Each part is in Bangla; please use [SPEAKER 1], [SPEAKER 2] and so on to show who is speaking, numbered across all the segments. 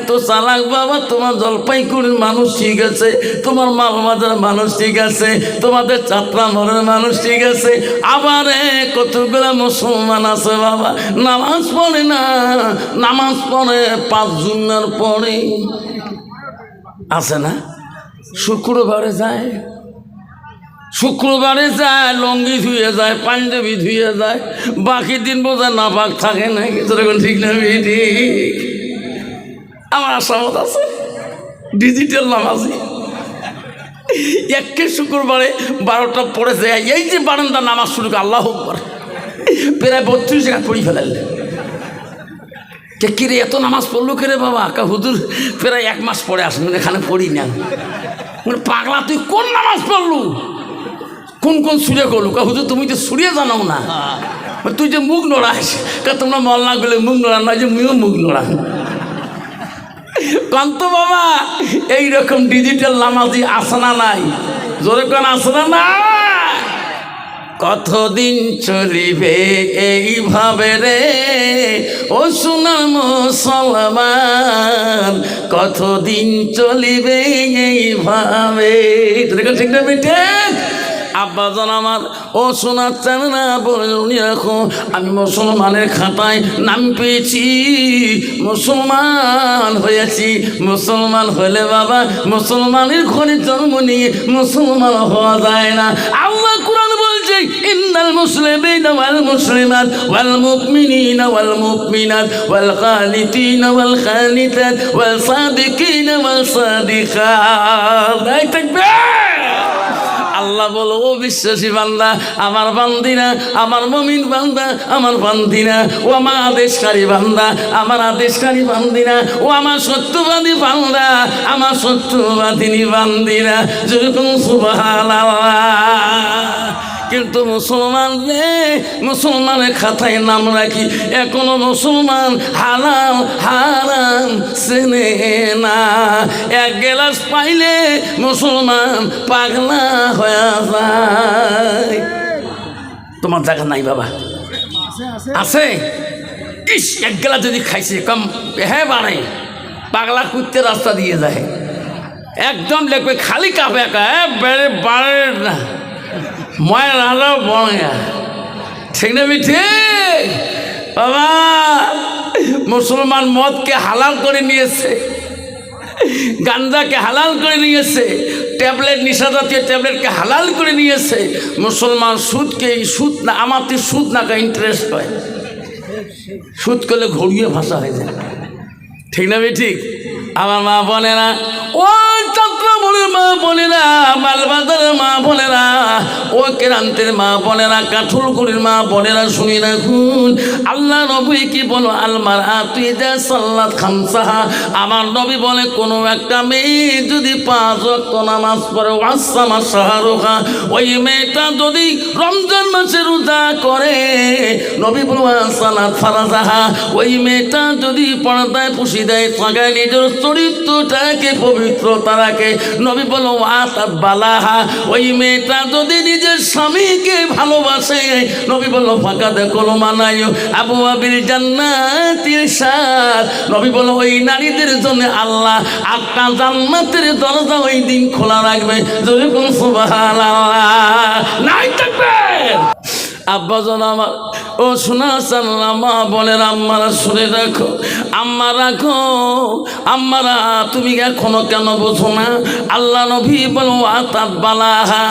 [SPEAKER 1] এত চালাক বাবা, তোমার জলপাইগুড়ির মানুষ ঠিক আছে, তোমার মালবাজার মানুষ ঠিক আছে, তোমাদের চাপড়া মরের মানুষ ঠিক আছে, আবার কতগুলো মুসলমান আছে বাবা নামাজ পড়ে না, নামাজ পড়ে 5 জুমার পরে আছে না, শুক্রবারে যায়, শুক্রবারে যায় লঙ্গি ধুয়ে যায়, পাঞ্জাবি ধুয়ে যায়, বাকি দিন বোঝা না পাক থাকে না, সেরকম ঠিক না ঠিক? আমার আশামত আছে ডিজিটাল নামাজি একে শুক্রবারে 12টা পড়ে যায়, এই যে বারান্দা নামাজ শুরু করে আল্লাহ আকবার প্রায় 32 টাকা পড়ি ফেলাইলে কিরে এত নামাজ পড়লো কে রে বাবা? হুজুর প্রায় 1 মাস পরে আসেন, এখানে পড়ি না। পাগলা তুই কোন নামাজ পড়লু, কোন কোন সুরে করলু? হুজুর তুমি তো সুরিয়ে জানাও না, তুই যে মুখ নড়াস, তোমরা মলনা গেলে মুখ নড়া নয় যে মুখও মুখ নড়া কান্ত বাবা। এইরকম ডিজিটাল নামাজি আসনা নাই, জোরে কোন আসনা না? কতদিন চলিবে এইভাবে রে ও সোনার মুসলমান, কতদিন চলিবে এইভাবে? ঠিক না বেটে? আব্বাজান আমার ও শোনার চান না, বলে রাখো আমি মুসলমানের খাতায় নাম পেয়েছি, মুসলমান হয়েছি। মুসলমান হলে বাবা মুসলমানের ঘরে জন্ম নিয়ে মুসলমান হওয়া যায় না। আল্লাহ কুরআন বলছে ইন্নাল মুসলিমিনা ওয়াল মুসলিমাত ওয়াল মুমিনিনা ওয়াল মুমিনাত ওয়াল কানিতিনা ওয়াল কানিতাত ওয়াল সাদিকিনা ওয়াল সাদিকাত। এই তাকবীর! আল্লাহ বলো ও বিশ্বাসী বান্দা, আমার বান্দিনা, আমার মুমিন বান্দা, আমার বান্দিনা, ও আমার আদেশকারী বান্দা, আমার আদেশকারী বান্দিনা, ও আমার সত্যবাদী বান্দা, আমার সত্যবাদিনী বান্দিনা, যেরকম সুবহানাল্লাহ। কিন্তু মুসলমান রে, মুসলমানের খাতায় নাম রাখি, এখনো মুসলমান হালাল হারাম চেনে না। 1 গ্লাস পাইলে মুসলমান পাগলা হয়ে যায়। তোমার জায়গা নাই বাবা? আছে? ইস 1 গ্লাস যদি খাইছে কম হ্যাঁ বাড়ে, পাগলা কুত্তে রাস্তা দিয়ে যায়, একদম দেখবে খালি কাপে একা বেড়ে বাড়ে না, ময়রাও বড়া। ঠিক না ঠিক বাবা? মুসলমান মদকে হালাল করে নিয়েছে, গাঞ্জাকে হালাল করে নিয়েছে, ট্যাবলেট নিশাজাতীয় ট্যাবলেটকে হালাল করে নিয়েছে। মুসলমান সুদকে সুদ না, আমার তো সুদ না কা ইন্টারেস্ট হয়, সুদ করলে ঘড়িয়ে ভাষা হয়ে যায়। ঠিক না ঠিক? আমার মা বোনেরা, ও চক্রবুড়ির মা বোনেরা, মালবাজারের মা বোনেরা, ও কেরান্তের মা বোনেরা, কাঠুরগুড়ির মা বোনেরা, শুনি রাখুন আল্লাহ নবী কি বলো, আলমার তুই যা সাল্লাত খামসাহা। আমার নবী বলে কোনো একটা মেয়ে যদি 5 ওয়াক্ত নামাজ পড়ে, ওয়াসামা শাহরুখা, ওই মেয়েটা যদি রমজান মাসে রোজা করে, নবী বলো সালাত ফারাজাহা, ওই মেয়েটা যদি পর্দায় পুষি দেয়, থাকায় নিজের চরিত্রটাকে পবিত্রতা রাখে, নবী বলো ওয়াতাত বালাহা, ওই মেয়েটা যদি নিজের স্বামীকে ভালোবাসে, নবী বলো ফাঁকাত কলমানায়ু আবু আবিল জান্নাতির সাত, নবী বলো ওই নারীদের জন্য আল্লাহ 8টা জান্নাতের দরজা ওই দিন খোলা রাখবে। যদি কোন সুবহানাল্লাহ নাই থাকবে। আব্বাজন আমার ও শোনা সাল্লামা বলেন, আম্মারা শুনে রাখো, আম্মা রাখো, আম্মারা তুমি এখনো কেন বোঝো না? আল্লাহ নবী বলো আতাত বালাহা,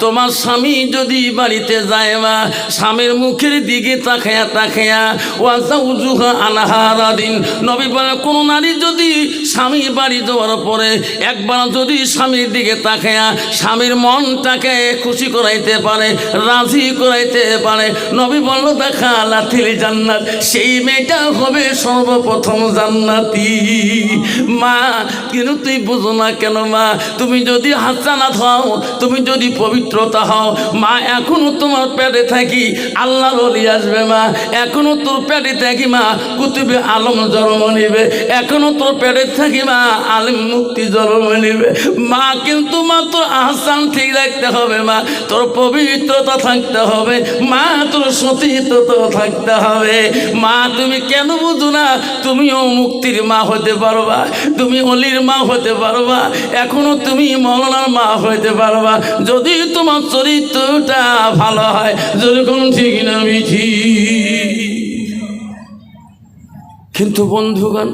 [SPEAKER 1] তোমার স্বামী যদি বাড়িতে যায় বা স্বামীর মুখের দিকে তাকায়া তাকায়া ওয়াজাউজুহা আনহারাদিন, নবী বলে কোন নারী যদি স্বামী বাড়ি যাওয়ার পরে একবার যদি স্বামীর দিকে তাকায়া স্বামীর মনটাকে খুশি করাইতে পারে, রাজি করাইতে পারে, নবী বলল দেখা লাথিল জান্নাত, সেই মেয়েটা হবে সর্বপ্রথম জান্নাতি। মা কিন্তু তুই বুঝো না কেন মা? তুমি যদি হাসানাত হও, তুমি যদি পবিত্রতা হও মা, এখনো তোমার পেটে থাকি আল্লাহর ওলি আসবে মা, এখনো তোর পেটে থাকি মা কুতুবে আলম জন্ম নিবে, এখনো তোর পেটে থাকিবা আলেম মুক্তি জন্ম নেবে। মা কিন্তু মা তোর আহসান ঠিক রাখতে হবে, মা তোর পবিত্রতা থাকতে হবে, মা তোর সতীত্বতা থাকতে হবে। মা তুমি কেন বুঝো না? তুমিও মুক্তির মা হতে পারবা, তুমি অলির মা হতে পারবা, এখনো তুমি মৌলানার মা হতে পারবা যদি তোমার চরিত্রটা ভালো হয়। যেরকম ঠিক না মিঠি। কিন্তু বন্ধুগণ,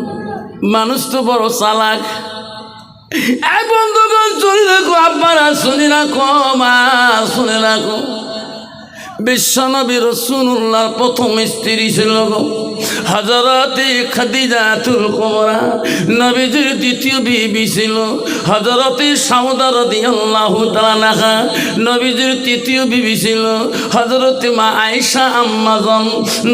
[SPEAKER 1] মানুষ তো বড় চালাক। এই বন্ধুগণ শুনে রাখো, আব্বারা শুনে রাখো, মা শুনে রাখো, বিশ্বনবী রাসূলুল্লাহর প্রথম স্ত্রী ছিল হযরতে খাদিজাতুল কুবরা। নবীজির দ্বিতীয় বিবি ছিল হযরতে সাউদা রাদিয়াল্লাহু তাআলা আনহা। নবীজির তৃতীয় বিবি ছিল হযরতে মা আয়েশা আম্মাজান।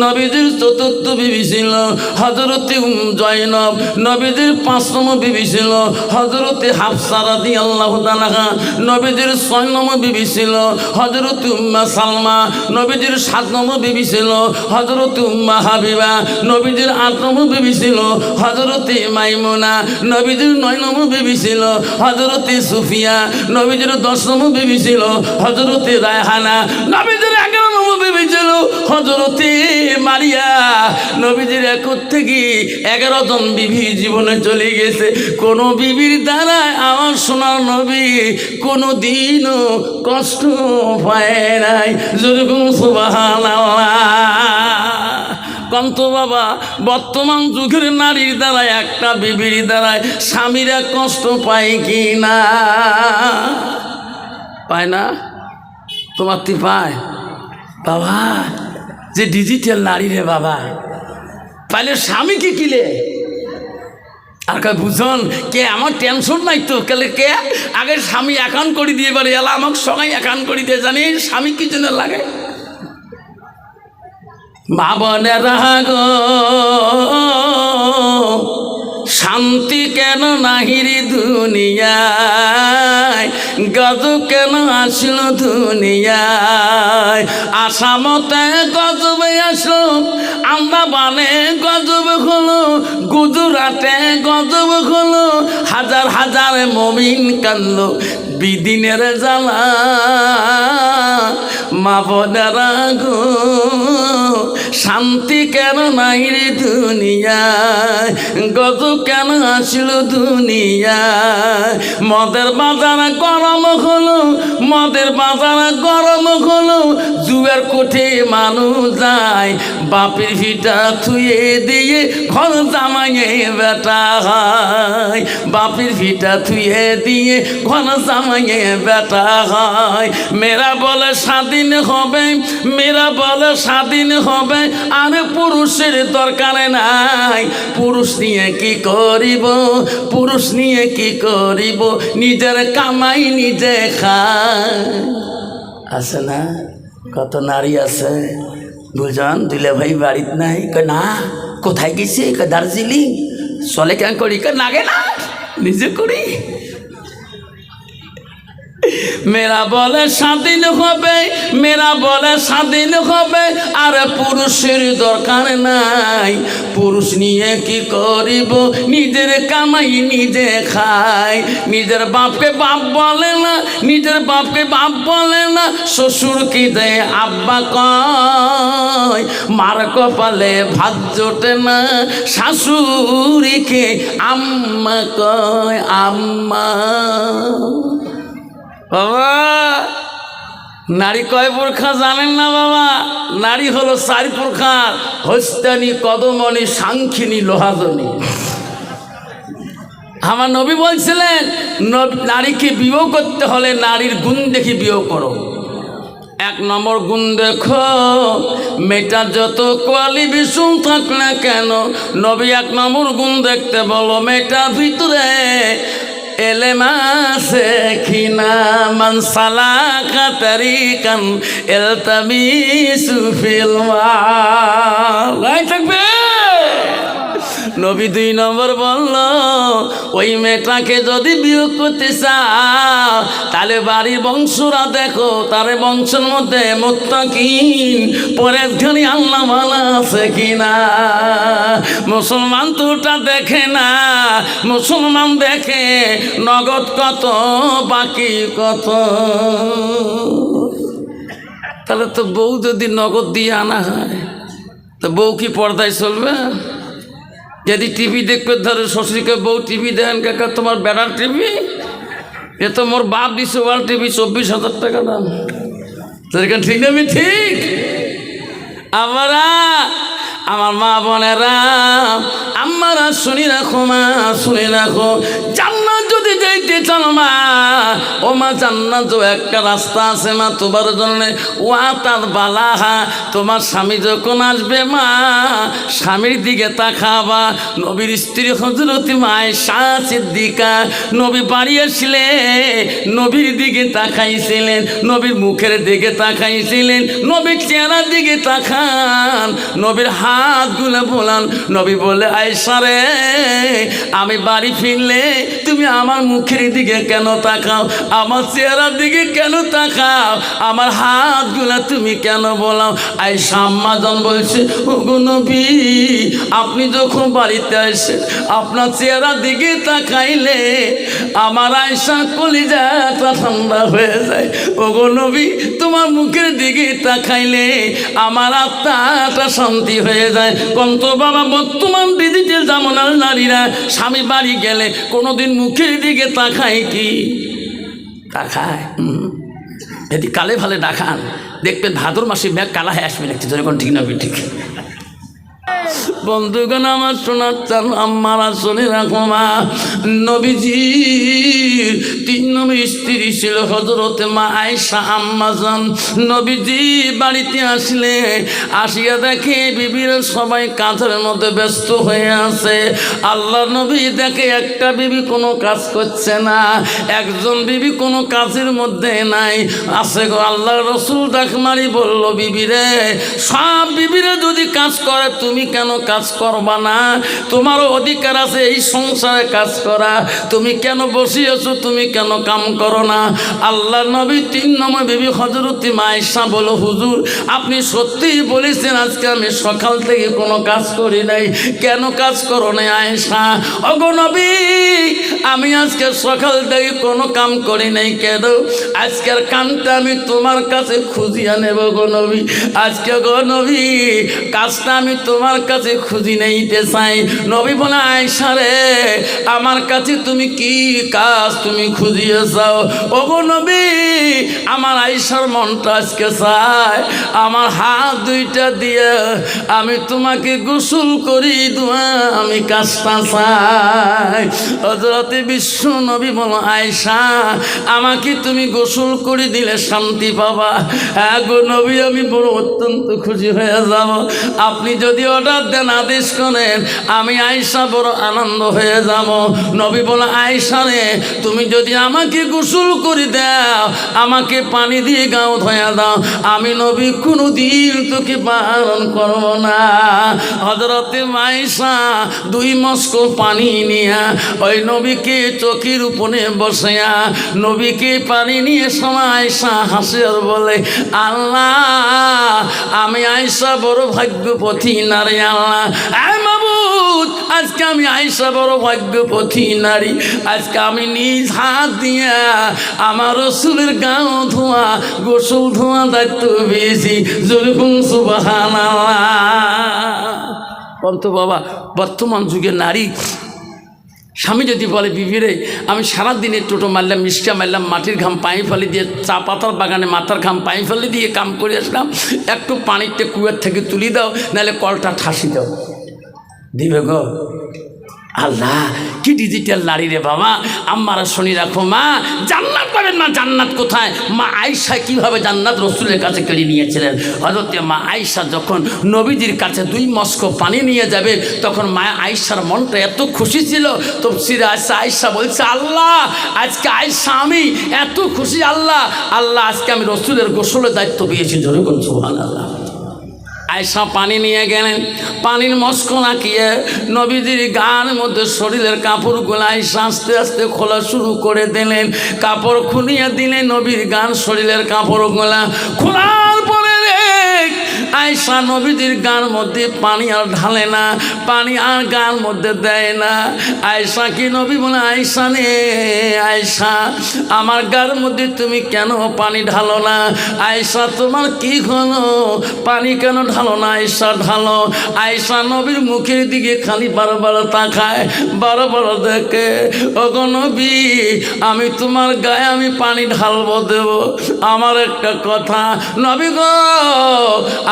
[SPEAKER 1] নবীজির চতুর্থ বিবি ছিল হযরতে জয়নব। নবীজির পাঁচতম বিবি ছিল হযরতে হাফসা রাদিয়াল্লাহু তাআলা আনহা। নবীজির ৬ নম্বর বিবি ছিল হযরতে উম্মে সালমা। নবীজির ৭ নম্বর বিবি ছিল হযরতে উম্মে হাবিবা। নবীজির ৮ নম্বর বিবি ছিল হযরতে মাইমুনা। নবীজির ৯ নম্বর বিবি ছিল হযরতে সুফিয়া। নবীজির ১০ নম্বর বিবি ছিল হযরতে রায়হানা। নবীজির ১১ নম্বর বিবি ছিল হযরতে মারিয়া। নবীজির ১ থেকে ১১ জন বিবি জীবনে চলে গেছে। কোন বিবির দ্বারা আমার সোনার নবী কোনো দিনও কষ্ট পায় নাই। যেরকম সুবহানাল্লাহ। কন্ত বাবা, বর্তমান যুগের নারীর দ্বারা, একটা বিবির দ্বারায় স্বামীরা কষ্ট পায় কি না? পায় না? তোমার তি পায় বাবা? যে ডিজিটাল নারী রে বাবা, পাইলে স্বামী কি কিলে আর কে বুঝন কে আমার টেনশন নাই তো কেলে কে আগে স্বামী অ্যাকাউন্ট করে দিয়ে পারে এলা আমাকে সবাই অ্যাকাউন্ট করে দিয়ে জানি স্বামী কি জন্য লাগে। মা বোনেরা গো, শান্তি কেন নাহিরি দুনিয়ায়, গজব কেন আসল দুনিয়ায়। আসামতে গজবে আসলো, আন্দামানে গজব হলো, গুজরাটে গজব হলো, হাজার হাজার মুমিন কান্দলো বিদিনের জ্বালা। মা বোনেরা গো, শান্তি কেন নাই রে দুনিয়ায়, গজব কেন আসল দুনিয়ায়। মদের বাজার গরম হলো, মদের বাজার গরম হলো, জুয়ার কোঠে মানুষ যায়, বাপের ভিটা থুয়ে দিয়ে ঘর জামাইয়ে বেটা হয়, বাপের ভিটা থুয়ে দিয়ে ঘর জামাইয়ে বেটা হয়। মেয়েরা বলে স্বাধীন হবে, মেয়েরা বলে স্বাধীন হবে, আর পুরুষের দরকার নাই। পুরুষ নিয়ে কি করিব, পুরুষ নিয়ে কি করিব, নিজের কামাই নিজে খায়। আছে না কত নারী আছে বুঝন, দিলে ভাই বাড়িত নাই, না কোথায় গেছে, দার্জিলিং চলে কেন করি, লাগে না নিজে করি। মেয়েরা বলে স্বাধীন হবে, মেয়েরা বলে স্বাধীন হবে, আর পুরুষের দরকার নাই। পুরুষ নিয়ে কি করিব, নিজের কামাই নিজে খায়। নিজের বাপকে বাপ বলে না, নিজের বাপকে বাপ বলে না, শ্বশুর কি দেয় আব্বা কয়। মার কপালে ভাত জোটে না, শাশুড়িকে আম্মা কয় আম্মা। বাবা নারী কয় প্রকার জানেন না বাবা? নারী হলো 4 প্রকার, হস্তানি, কদমনি, সাংখিনী, লোহাজনী। আমার নবী বলছিলেন নারীকে বিবাহ করতে হলে নারীর গুণ দেখে বিবাহ করো। 1 নম্বর গুণ দেখো, মেয়েটা যত কোয়ালিফিকেশন থাক না কেন, নবী 1 নম্বর গুণ দেখতে বলো, মেয়েটার ভিতরে এলেমা আছে কিনা। মান সালাকা তারিকান ইলতামিসু ফিল মা, লাই থাকবে নবী 2 নম্বর বলল, ওই মেয়েটাকে যদি বিয়ে করতে চাও তাহলে বাড়ির বংশরা দেখো, তার বংশের মধ্যে মুত্তাকিন পরেশগারী আল্লাহ ভালো আছে কিনা। মুসলমান তো ওটা দেখে না, মুসলমান দেখে নগদ কত বাকি কত। তাহলে তো বউ যদি নগদ দিয়ে আনা হয় তো বউ কি পর্দায় চলবে? যদি টিভি দেখবে, ধরো শ্বশুরকে বউ টিভি দেন, কাকা তোমার বেড়ার টিভি, এ তো মোর বাপ দিছে ওয়াল টিভি 24,000 টাকা দাম। ঠিক না? আমি ঠিক? আমার মা বোনেরা, আমারা শুনি রাখো মা, শুনি রাখো, জান্নাত যদি যাইতে চাও মা, ও মা জান্নাত একটা রাস্তা আছে মা তোমার জন্য, ওয়া তার বালাহা, তোমার স্বামী যখন আসবে মা, স্বামীর দিকে তাকাবা। নবীর স্ত্রী হযরত আয়েশা সিদ্দিকা, নবী বাড়ি আসলে নবীর দিকে তাকাইছিলেন, নবীর মুখের দিকে তাকাইছিলেন, নবীর চেহারার দিকে তাকান, নবীর হাতগুলো বলান। নবী বলে, আয়েশা রে, আমি বাড়ি ফিরলে তুমি আমার মুখের দিকে কেন তাকাও, আমার চেহারার দিকে কেন তাকাও, আমার হাতগুলো তুমি কেন বলাও? আয়েশা আম্মা জান বলছে, ওগো নবী, আপনি যখন বাড়িতে আসেন আপনার চেহারার দিকে তাকাইলে আমার আয়েশা কলিজাটা ঠান্ডা হয়ে যায়। ওগো নবী, তোমার মুখের দিকে তাকাইলে আমার আত্মাটা শান্তি হয়ে যায়। কন্ত বাবা, বর্তমান ডিজিটাল জামানার নারীরা স্বামী বাড়ি গেলে কোনোদিন মুখের দিকে তাকায় কি? তাকায়? যদি কালে ভালে দেখান দেখবেন ভাদর মাসে ব্যাগ কালা হয়ে আসবে দেখতে, যখন ঠিক না ঠিক। বন্ধুগণ আমার শোনার চান, আম্মারা শুনে রাখো মা, নবীজি 3 নম্বর স্ত্রী ছিল হযরত মা আয়েশা আম্মা জান। নবীজি বাড়িতে আসলে আসিয়া দেখে বিবিরা সবাই কাজের মধ্যে ব্যস্ত হয়ে আছে। আল্লাহ নবী দেখে একটা বিবি কোনো কাজ করছে না, একজন বিবি কোনো কাজের মধ্যে নাই আছে গো। আল্লাহ রসুল ডাক মারি বলল, বিবিরে, সব বিবিরা যদি কাজ করে তুমি কেন কাজ করবা না? তোমারও অধিকার আছে এই সংসারে কাজ করা, তুমি কেন বসিয়েছো, তুমি কেন কাম করো না? আল্লাহ নবী 3 নম্বর বিবি হযরত আয়েশা বলো, হুজুর আপনি সত্যিই বলেছেন, আজকে আমি সকাল থেকে কোনো কাজ করি নাই। কেন কাজ করো না আয়েশা? ওগো নবী, আমি আজকে সকাল থেকে কোনো কাম করি নাই। কেন? আজকের কামটা আমি তোমার কাছে খুঁজিয়া নেব গো নবী। আজকে গো নবী কাজটা আমি তোমার কাছে খুঁজি নিতে চাই। নবী বলে, আয়েশা রে, আমার কাছে তুমি কি কাজ তুমি খুঁজিয়ে চাও? ওগো নবী, আমার আয়েশার মনটা আজকে চায় আমার হাত 2টা দিয়ে আমি তোমাকে গোসল করি দোয়া, আমি কাজটা চাই। হযরত বিশ্ব নবী বলো, আয়েশা আমাকে তুমি গোসল করে দিলে শান্তি পাবা। হ্যাঁ গো নবী, আমি বড় অত্যন্ত খুশি হয়ে যাব। আপনি যদি অর্ডার দেন, আদেশ করেন, আমি আয়েশা বড় আনন্দ হয়ে যাব। নবী বলে, আয়েশা রে, তুমি যদি আমাকে গোসল করে দাও, আমাকে পানি দিয়ে গাও ধোয়া দাও, আমি নবী কোনোদিন তোকে বারণ করব না। হযরতে আয়েশা 2 মস্ক পানি নিয়া ওই নবীকে চোখের উপরে বসাইয়া নবীকে পানি নিয়ে সময় আয়েশা হাসে আর বলে, আল্লাহ, আমি আয়েশা বড় ভাগ্যবতী নারী। আল্লাহ, আয় মাবুদ, আজকে আমি আয়েশা বড় ভাগ্যবতী নারী। আজকে আমি নিজ হাত দিয়া আমার রাসূলের গাও ধোয়া, গোসল ধোয়া দায়িত্ব পেয়েছি। যেরকম সুবহানাল্লাহ। বলতো বাবা, বর্তমান যুগের নারী স্বামী যদি বলে, বিবিরে আমি সারাদিনে টোটো মারলাম, মিষ্টা মারলাম, মাটির ঘাম পায়ে ফেলে দিয়ে, চা পাতার বাগানে মাথার ঘাম পায়ে ফেলে দিয়ে কাম করে আসলাম, একটু পানিতে কুয়ার থেকে তুলি দাও, নাহলে কলটা ঠাসি দাও, দিবে গো? আল্লাহ, কি ডিজিটাল নারী রে বাবা। আম্মারা শুনি রাখো মা, জান্নাত পাবেন না। জান্নাত কোথায়? মা আয়েশা কিভাবে জান্নাত রসুলের কাছে কেড়ে নিয়েছিলেন। হযরত মা আয়েশা যখন নবীজির কাছে 2 মস্ক পানি নিয়ে যাবে, তখন মা আয়েশার মনটা এত খুশি ছিল। তাফসীরে আয়েশা বলছে, আল্লাহ, আজকে আয়েশা আমি এত খুশি, আল্লাহ, আল্লাহ, আজকে আমি রসুলের গোসলের দায়িত্ব পেয়েছি। যেরকম সুবহানাল্লাহ। আয়েশা পানি নিয়ে গেলেন, পানির মস্কো আঁকিয়ে নবীজির গান মধ্যে শরীরের কাপড়গুলো আয়েশা আস্তে আস্তে খোলা শুরু করে দিলেন। কাপড় খুলিয়ে দিলেন, নবীর গান শরীরের কাপড়গুলা খোলার পরে আয়েশা নবীজির গান মধ্যে পানি আর ঢালে না, পানি আর গান মধ্যে দেয় না। আয়েশা কি নবী বলে, আয়েশা নে আয়েশা, আমার গার মধ্যে তুমি কেন পানি ঢালো না? আয়েশা তোমার কি হলো, পানি কেন ঢালো না? আয়েশা ঢালো। আয়েশা নবীর মুখের দিকে খালি বারবার তাকায়, বারবার দেখে। ওগো নবী, আমি তোমার গায়ে আমি পানি ঢালবো দেব, আমার একটা কথা। নবী গো,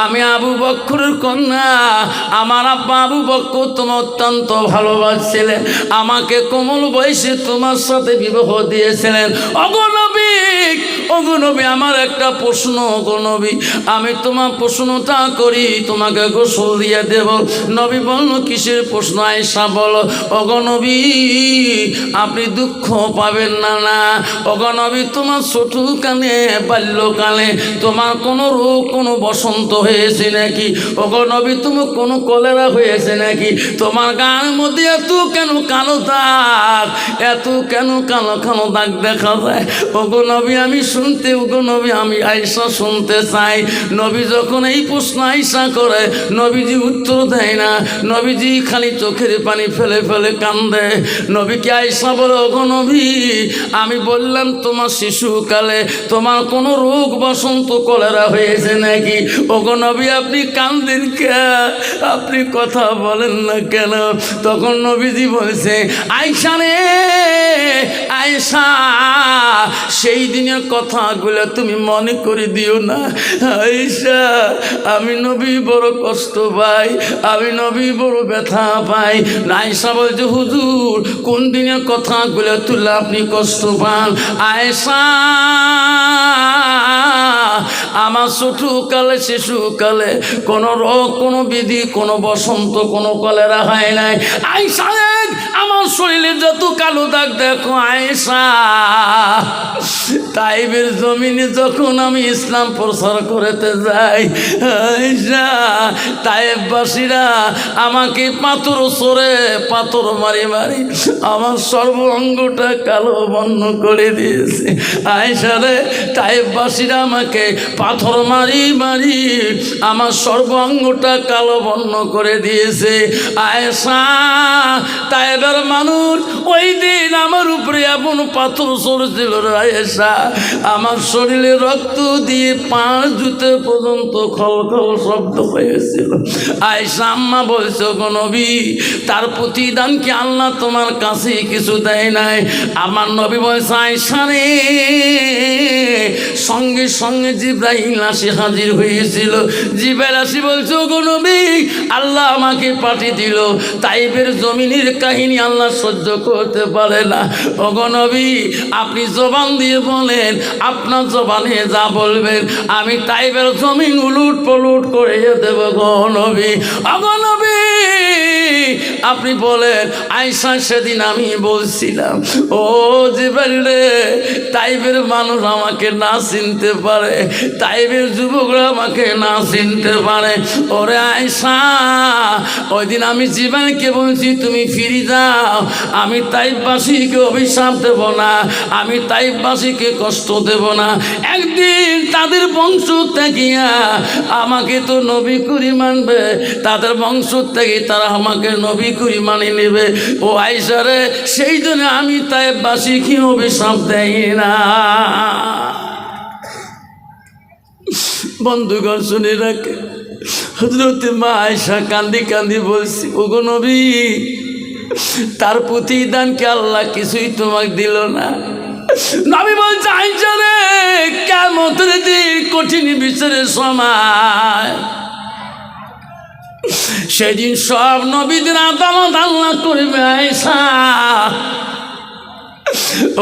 [SPEAKER 1] আমি আবু বকরের কন্যা, আমার আব্বা আবু বকর তোমার অত্যন্ত ভালোবাসছিলেন, আমাকে কোমল বয়সে তোমার সাথে বিবাহ দিয়েছিলেন। ওগো নবী, ওগো নবী, আমার একটা প্রশ্ন। ওগো নবী, আমি তোমার প্রশ্নটা করি, তোমাকে গোসল দিয়ে দেব। নবী বলল, কিসের প্রশ্ন? আয়েশা বলো। ওগো নবী, আপনি দুঃখ পাবেন না না? ওগো নবী, তোমার ছোটকালে বাল্যকালে তোমার কোনো রোগ, কোনো বসন্ত হয়েছে নাকি? ওগো নবী, তোমার কোনো কলেরা হয়েছে নাকি? তোমার গায়ের মধ্যে এত কেন কালো দাগ, এত কেন কালো কালো দাগ দেখা যায়? ওগো নবী, আমি শুনতে, ওগো নবী, আমি আয়েশা শুনতে চাই। নবী যখন এই প্রশ্ন আয়েশা করে, নবীজি উত্তর দেয় না, নবীজি খালি চোখের পানি ফেলে ফেলে কান্দে। নবীকে আয়েশা বলে, ওগো নবী, আমি বললাম তোমার শিশুকালে তোমার কোনো রোগ বসন্ত কলেরা হয়েছে নাকি? ওগো নবী, আপনি কান্দেন কেন? আপনি কথা বলেন না কেন? তখন নবীজি বলছে, আয়েশা রে আয়েশা, সেই দিনের কথাগুলো তুমি মনে করে দিও না। আয়েশা, আমি নবী বড় কষ্ট পাই, আমি নবী বড় ব্যথা পাই। আয়েশা বলছে, হুজুর, কোন দিনের কথাগুলো তুলে আপনি কষ্ট পান? আয়েশা, আমার ছোটকালে শিশুকালে কোনো রোগ, কোনো বিধি, কোনো বসন্ত, কোনো কলেরা হয় নাই। আয়েশা, আমার শরীরে যত কালো দাগ দেখো আয়েশা, তাইবের জমিনে যখন আমি ইসলাম প্রচার করতে যাই আয়েশা, তাইববাসীরা আমাকে পাথর সরে পাথর মারি মারি আমার সর্বাঙ্গটা কালো বর্ণ করে দিয়েছে। আয়েশা রে, তাইববাসীরা আমাকে পাথর মারি মারি আমার সর্বাঙ্গটা কালো বর্ণ করে দিয়েছে। আয়েশা, তাইবের মানুষ ওই দিন আমার উপরে এমন পাথর সরেছিল আয়েশা, আমার শরীরে রক্ত দিয়ে পাঁচ জুতে পর্যন্ত খল খল শব্দ হয়েছিল। আয়েশা আম্মা বলছো, গো নবী, তার প্রতিদান কি আল্লাহ তোমার কাছে কিছু দেয় নাই? আমার নবী বলছে, আয়েশা রে, সঙ্গে সঙ্গে জিবরাইল আসি হাজির হয়েছিল। জিবরাইল আসি বলছো, গো নবী, আল্লাহ আমাকে পাঠিয়ে দিল, তাইবের জমিনের কাহিনী আল্লাহ সহ্য করতে পারে না। ওগো নবী, আপনি জবান দিয়ে বলেন, আপনার জবানে যা বলবেন আমি তাইবের জমিন উলুট পলুট করে দেব। গো নবী, ওগো নবী, আপনি বলেন। আয়েশা, সেদিন আমি বলছিলাম, ও জিবরাইল রে, তাইবের মানুষ আমাকে না চিনতে পারে, তাইবের যুবকরা আমাকে না চিনতে পারে। ওরে আয়েশা, ওই দিন আমি জিবরাইলকে বলছি, তুমি ফিরে যাও, আমি তাইববাসীকে অভিশাপ দেব না, আমি তাইববাসীকে কষ্ট দেব না। একদিন তাদের বংশ থেকে আমাকে তো নবী করি মানবে, তাদের বংশ থেকে তারা আমাকে নবী করি মানে নেবে। ও আয়েশা রে, সেই জন্য আমি তাইববাসীকে অভিশাপ দেই না। বন্ধুগণ শুনে রাখে, হযরত মা আয়েশা কান্দি কান্দি বলছি, ওগো নবী, তার প্রতিদান কি আল্লাহ কিছুই তোমাকে দিল না? নবী বলছে, আয়েশা রে, কিয়ামতের দিন কঠিন বিচারের সময়, সেদিন সব নবীদের আদালত আল্লাহ করবে আয়েশা।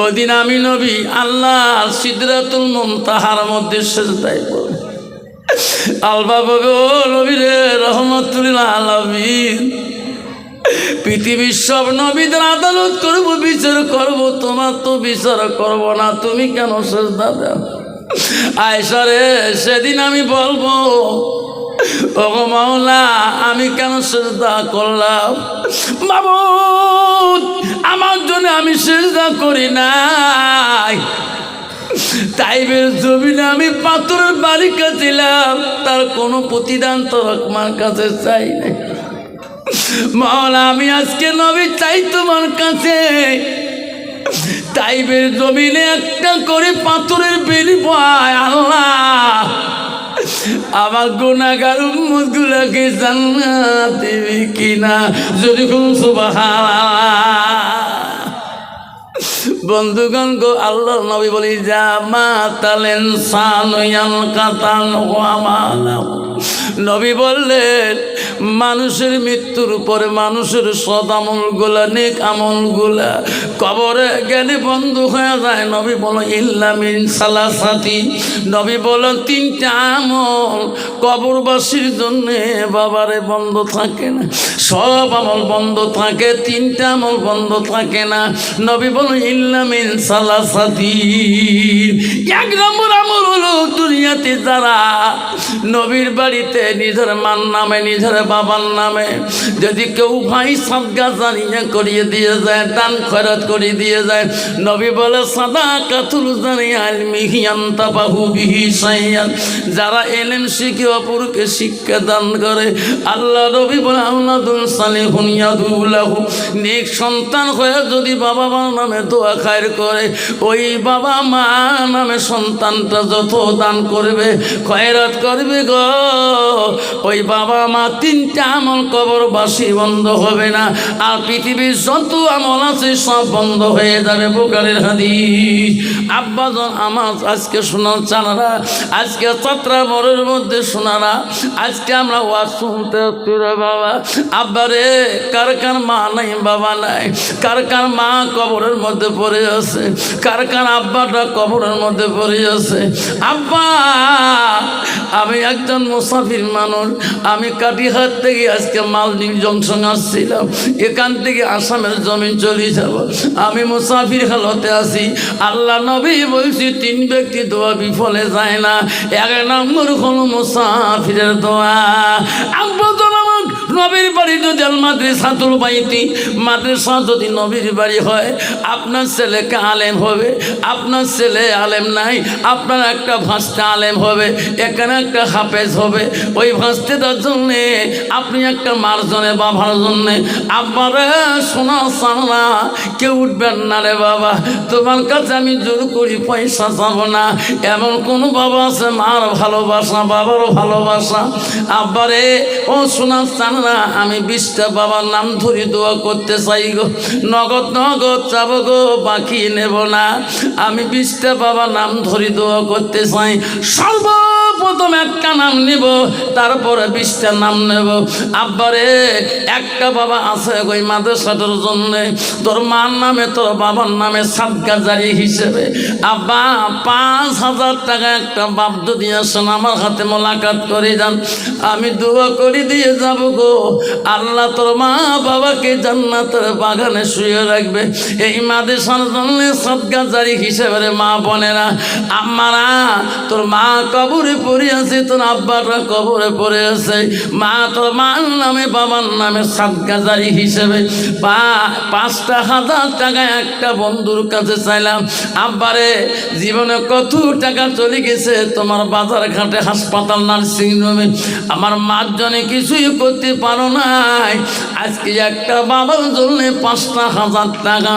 [SPEAKER 1] ওদিন আমি নবী আল্লাহ সিদরাতুল মুনতাহার মধ্যে সিজদায় পড়ব। আল্লাহ বলবে, ও নবী রে, রহমাতুল আলামিন, পৃথিবীর সব নবীদের আদালত করব, বিচার করব, তোমার তো বিচার করব না, তুমি কেন সিজদা দাও? আয়েশা রে, সেদিন আমি বলবো, ও মাওলা আমি কেন সিজদা করলাম মাবুদ আমার জন্য আমি সিজদা করি নাই তাইবের জমিনে আমি পাথরের বালিকা ছিলাম তার কোনো প্রতিদান তো আমার কাছে চাই নাই মাওলা আমি আজকে নবী চাই তোমার কাছে তাইবের জমিনে একটা করে পাথরের বিনিময় আল্লাহ আমার গুনাহগার উম্মতগুলোকে জান্নাত দিবি কিনা যদি কোন সুবহানাল্লাহ বন্ধুগণ গো আল্লাহ নবী বলি যা মা তালেন সানয়াল কাতান ওয়ামালাম নবী বললেন মানুষের মৃত্যুর পরে মানুষের সৎ আমলগুলা নেক আমলগুলা কবরে গেলে বন্ধ হয়ে যায় নবী বলো ইল্লা মিন সালাসাতি নবী বলো তিনটা আমল কবরবাসীর জন্যে বাবারে বন্ধ থাকে না সব আমল বন্ধ থাকে তিনটা আমল বন্ধ থাকে না নবী বলো ইল্লা মিন সালাসাতি এক নম্বর আমল হলো দুনিয়াতে যারা নবীর বাড়িতে নিজের মান নামে নিজের বাবার নামে যদি কেউ ভাই সাদকা জারিয়া করিয়ে দিয়ে যায় দান খয়রাত করে দিয়ে যায় নবী বলে সাদাকাতুল জারিয়া আলমিহি আনতাবাহু বিহি সাইয়ান যারা ইলম শিখে অপরকে শিক্ষা দান করে আল্লাহ নবী বলে আওলাদুল সালিহুন ইয়াদুলাহু নেক সন্তান হয়ে যদি বাবা মার নামে দোয়া খায়ের করে ওই বাবা মা নামে সন্তানটা যত দান করবে খয়রাত করবে গো ওই বাবা মা তিনটা আমল কবরবাসী বন্ধ হবে না আর পৃথিবীর যত আমল আছে সব বন্ধ হয়ে যাবে বুখারীর হাদিস আব্বাজন আমার আজকে শোনার চানারা আজকে চাত্রা মোড়ের মধ্যে শোনারা আজকে আমরা ওয়াজ শুনতে হচ্ছে রে বাবা আব্বারে কার কার মা নাই বাবা নাই কার কার মা কবরের মধ্যে পড়ে আছে কার কার আব্বাটা কবরের মধ্যে পড়ে আছে আব্বা আমি একজন মুসাফির মানুষ আমি কাটিহাট থেকে আজকে মালদ্বীপ জংশন আসছিলাম এখান থেকে আসামের জমিন চলে যাব আমি মুসাফির হালতে আছি আল্লাহ নবী বলছি তিন ব্যক্তি দোয়া বিফলে যায় না এক নম্বর হলো মুসাফিরের দোয়া আব্বা জনাম নবীর বাড়ি যদি আল মাদ্রাসাতুল বাইতি মাদ্রাসা যদি নবীর বাড়ি হয় আপনার ছেলেকে আলেম হবে আপনার ছেলে আলেম নাই আপনার একটা ভাষা আলেম হবে এখানে একটা হাফেজ হবে ওই ভাষাটার জন্যে আপনি একটা মার্জনে বাবার জন্যে আব্বারে শোনা সামনা কেউ উঠবেন না রে বাবা তোমার কাছে আমি জোর করি পয়সা চাবো না এমন কোনো বাবা আছে মার ভালোবাসা বাবার ভালোবাসা আব্বারে ও শোনা সামনা আমি 20টা বাবার নাম ধরে দোয়া করতে চাই গো নগদ নগদ চাবো গো বাকি নেব না আমি 20টা বাবার নাম ধরে দোয়া করতে চাই সর্বপ্রথম একটা নাম নিব তারপরে 20টা নাম নেব আব্বারে একটা বাবা আছে ওই মাদ্রাসাটার জন্য তোর মার নামে তোর বাবার নামে সাদকা জারি হিসেবে আব্বা 5000 টাকা একটা বাপ যদি আসেন আমার হাতে মোলাকাত করে যান আমি দোয়া করে দিয়ে যাব গো আল্লাহ তোর মা বাবাকে জান্নাতের বাগানে শুয়ে রাখবে এই মাদ্রাসার জন্য সাদকা জারি হিসেবে রে মা বোনেরা আমারা তোর মা কবরে পড়ে আছে তোর আব্বাটা কবরে পড়ে আছে মা তোর মার নামে বাবার নামে সাদকা জারি হিসেবে 5,000 টাকা একটা বন্ধুর কাছে চাইলাম আব্বারে জীবনে কত টাকা চলে গেছে তোমার বাজার ঘাটে হাসপাতাল নার্সিং হোমে আমার মার জন্য কিছুই করতে পারো নাই আজকে একটা বাবার জন্য 5,000 টাকা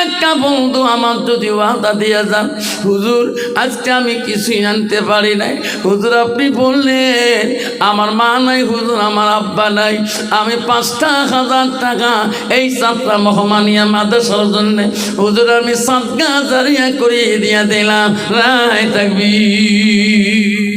[SPEAKER 1] একটা বন্ধু আমার যদি ওয়াদা দিয়ে যান হুজুর আজকে আমি কিছুই আনতে পারি নাই হুজুর আপনি বললেন আমার মা নাই হুজুর আমার আব্বা নাই আমি 5,000 টাকা এই ছাত্রা মহমানিয়া মাদ্রাসার জন্য হুজুর আমি সাদকা জারিয়া করে দিয়ে দিলাম রায় তাকবীর